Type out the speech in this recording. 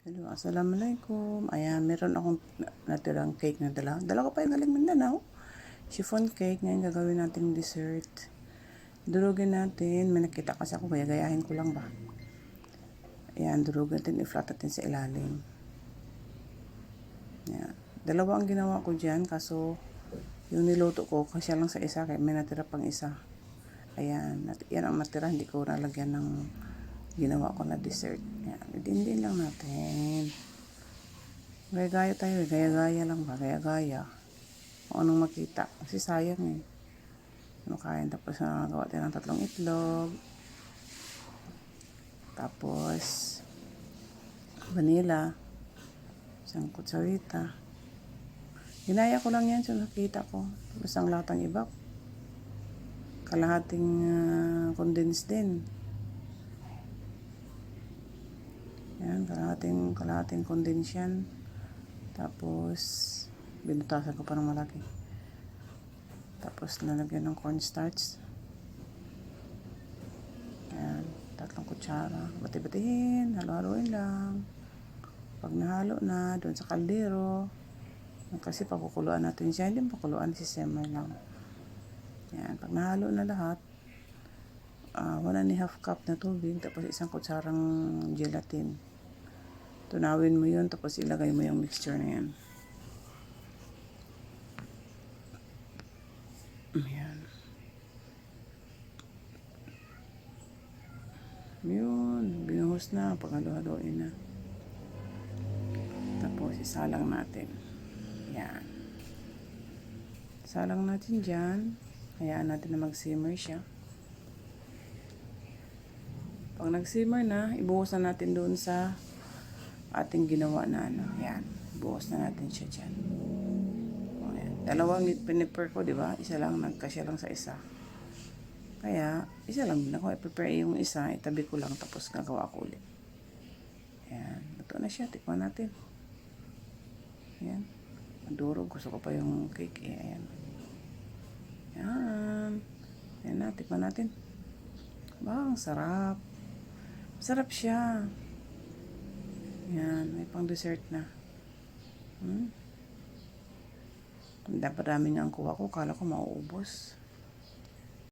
Hello, assalamualaikum. Ayan, meron akong natirang cake na dala. Dala ko pa yung galing Mindanao. Chiffon cake. Ngayon gagawin natin dessert. Durugin natin. May nakita kasi ako. Kaya gayahin ko lang ba. Ayan, durugin natin. I-flat natin sa ilalim. Ayan. Dalawa ang ginawa ko dyan. Kaso, yung niluto ko, kasi lang sa isa. Kaya may natira pang isa. Ayan. Yan ang natira. Hindi ko nalagyan ng ginawa ko na dessert. Ayan. Idindin lang natin. Gaya-gaya tayo eh. Gaya-gaya lang ba? Gaya-gaya. Kung anong makita. Kasi sayang eh. Makain. Tapos gawa tayo ng 3 itlog. Tapos vanilla. Isang kutsarita. Ginaya ko lang yan sa nakita ko. Tapos ang latang iba. Kalahating condensed din. Yan. Kalahating condensed yan. Tapos binutasan ko pa ng malaki. Tapos lalagyan ng cornstarch. Ayan, 3 kutsara. Bati-batihin, halo-haloin lang. Pag nahalo na, doon sa kaldero. Kasi pakukuluan natin siya. Hindi pakuluan, sisimmer lang. Ayan, pag nahalo na lahat, 1.5 cup na tubig. Tapos 1 kutsarang gelatin. Tunawin mo yun, tapos ilagay mo yung mixture na yan. Ayan. Yun, binuhos na, pag-halo-haloin na. Tapos isalang natin. Yan. Salang natin dyan. Hayaan natin na mag-simmer siya. Pag nag-simmer na, ibuhos na natin doon sa ating ginawa na ano. Yan. Ibuhos na natin siya dyan. Ayan. Dalawang piniper ko, di ba? Isa lang, nagkasya lang sa isa. Kaya, isa lang din ako. I-prepare yung isa, itabi ko lang, tapos gagawa ko ulit. Ayan. Ito na siya. Tikman natin. Ayan. Maduro. Gusto ko pa yung cake eh. Ayan. Ayan. Ayan na. Tikman natin. Ang sarap. Sarap siya. Ayan. May pang dessert na. Dapat dami nga ang kuha ko. Kala ko mauubos.